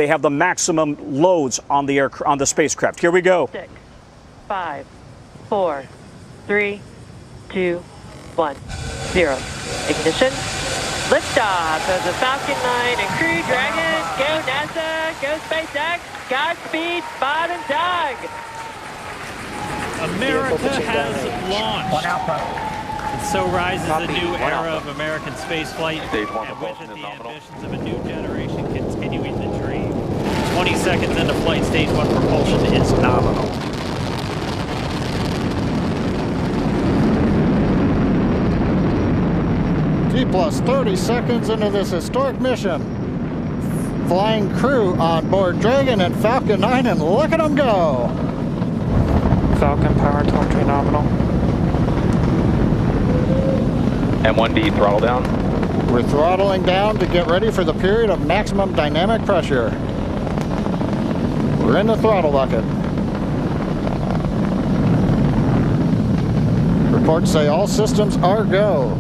They have the maximum loads on the spacecraft. Here we go. 6, 5, 4, 3, 2, 1, 0. Ignition. Liftoff of the Falcon 9 and Crew Dragon. Go NASA. Go SpaceX. Godspeed, Bob and Doug. America has launched. And so rises a new era of American spaceflight, and with it the ambitions of a new generation continuing the dream. 20 seconds into flight, stage 1 propulsion is nominal. T plus 30 seconds into this historic mission. Flying crew on board Dragon and Falcon 9, and look at them go! Falcon power telemetry nominal. M1D throttle down. We're throttling down to get ready for the period of maximum dynamic pressure. We're in the throttle bucket. Reports say all systems are go.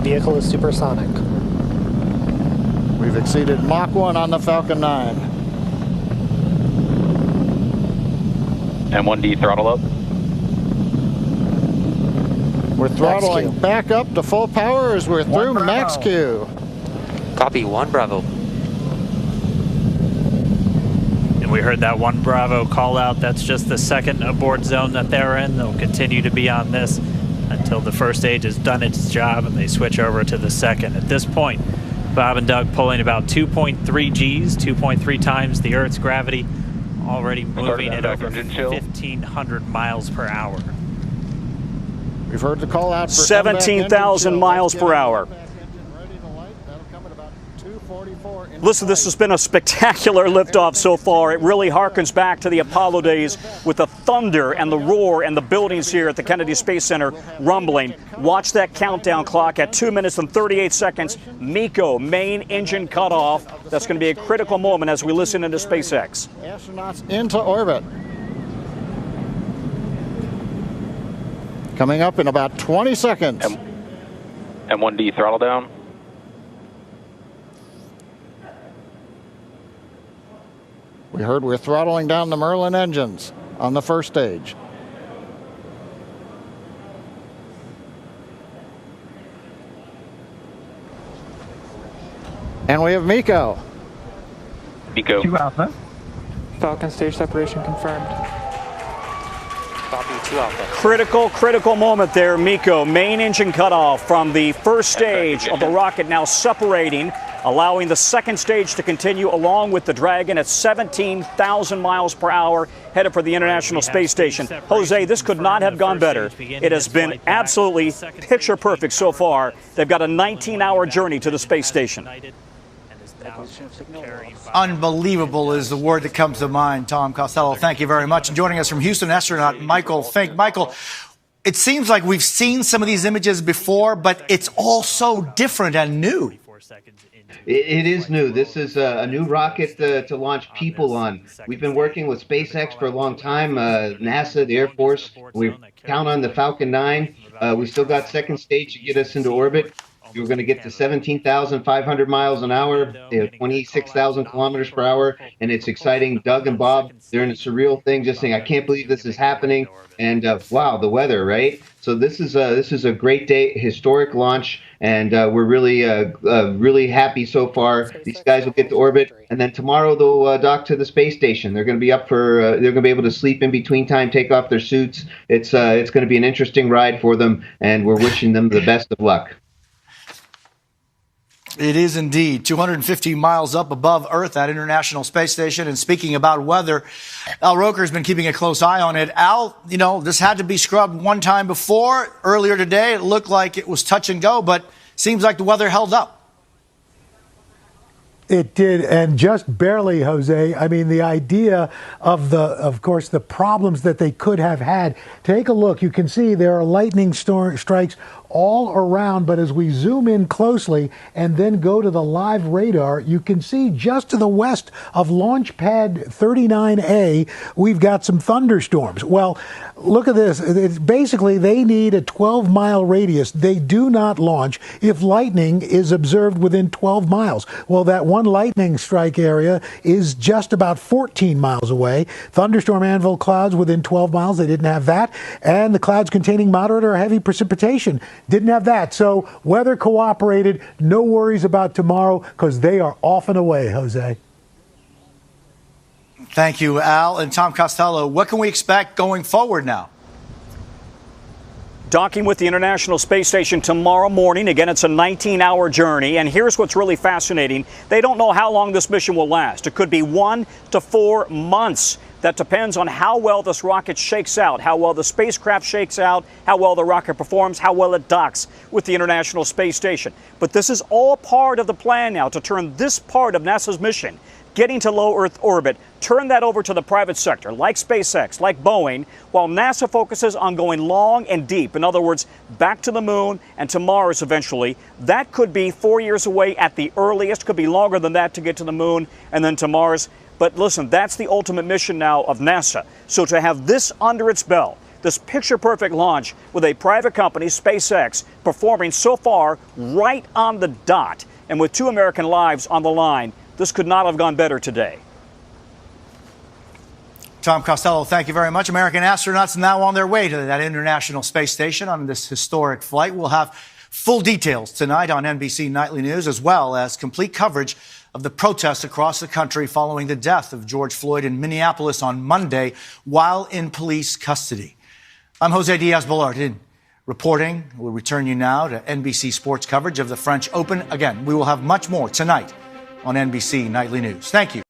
Vehicle is supersonic. We've exceeded Mach 1 on the Falcon 9. M1D throttle up. We're throttling back up to full power as we're through max Q. Copy, 1 Bravo. And we heard that 1 Bravo call out. That's just the second abort zone that they're in. They'll continue to be on this until the first stage has done its job and they switch over to the second. At this point, Bob and Doug pulling about 2.3 Gs, 2.3 times the Earth's gravity, already moving at over 1,500 miles per hour. We've heard the call out for 17,000 miles per hour. Listen, this has been a spectacular liftoff so far. It really harkens back to the Apollo days with the thunder and the roar and the buildings here at the Kennedy Space Center rumbling. Watch that countdown clock at 2 minutes and 38 seconds. MECO, main engine cutoff. That's going to be a critical moment as we listen into SpaceX. Astronauts into orbit. Coming up in about 20 seconds. M1D throttle down. We heard we're throttling down the Merlin engines on the first stage. And we have MECO. MECO. 2 Alpha. Falcon stage separation confirmed. Copy, 2 Alpha. Critical moment there, MECO. Main engine cutoff from the first stage of the rocket now separating, allowing the second stage to continue along with the Dragon at 17,000 miles per hour, headed for the International Space Station. Jose, this could not have gone better. It has been absolutely picture perfect so far. They've got a 19-hour journey to the space station. Unbelievable is the word that comes to mind, Tom Costello. Thank you very much. And joining us from Houston, astronaut Michael Fink. Michael, it seems like we've seen some of these images before, but it's all so different and new. It is new. This is a new rocket to launch people on. We've been working with SpaceX for a long time, NASA, the Air Force. We count on the Falcon 9. We still got second stage to get us into orbit. We're going to get to 17,500 miles an hour, 26,000 kilometers per hour, and it's exciting. Doug and Bob, they're in a surreal thing, just saying, I can't believe this is happening. And wow, the weather, right? So this is a great day, historic launch, and we're really happy so far. These guys will get to orbit, and then tomorrow they'll dock to the space station. They're going to be up for they're going to be able to sleep in between time, take off their suits. It's going to be an interesting ride for them, and we're wishing them the best of luck. It is indeed 250 miles up above Earth at International Space Station. And speaking about weather, Al Roker has been keeping a close eye on it. Al, you know, this had to be scrubbed one time before. Earlier today, it looked like it was touch and go, but seems like the weather held up. It did, and just barely, Jose. I mean, the idea of course, the problems that they could have had. Take a look. You can see there are lightning strikes all around. But as we zoom in closely and then go to the live radar, you can see just to the west of Launch Pad 39A, we've got some thunderstorms. Well, look at this. It's basically, they need a 12-mile radius. They do not launch if lightning is observed within 12 miles. Well, that one lightning strike area is just about 14 miles away. Thunderstorm anvil clouds within 12 miles, they didn't have that. And the clouds containing moderate or heavy precipitation didn't have that. So weather cooperated. No worries about tomorrow because they are off and away, Jose. Thank you, Al. And Tom Costello, what can we expect going forward now? Docking with the International Space Station tomorrow morning. Again, it's a 19-hour journey. And here's what's really fascinating. They don't know how long this mission will last. It could be 1 to 4 months. That depends on how well this rocket shakes out, how well the spacecraft shakes out, how well the rocket performs, how well it docks with the International Space Station. But this is all part of the plan now to turn this part of NASA's mission, getting to low Earth orbit, turn that over to the private sector, like SpaceX, like Boeing, while NASA focuses on going long and deep. In other words, back to the moon and to Mars eventually. That could be 4 years away at the earliest, could be longer than that to get to the moon and then to Mars. But listen, that's the ultimate mission now of NASA. So to have this under its belt, this picture-perfect launch with a private company, SpaceX, performing so far right on the dot, and with 2 American lives on the line, this could not have gone better today. Tom Costello, thank you very much. American astronauts now on their way to that International Space Station on this historic flight. We'll have full details tonight on NBC Nightly News, as well as complete coverage of the protests across the country following the death of George Floyd in Minneapolis on Monday while in police custody. I'm Jose Diaz-Balart reporting. We'll return you now to NBC Sports coverage of the French Open. Again, we will have much more tonight on NBC Nightly News. Thank you.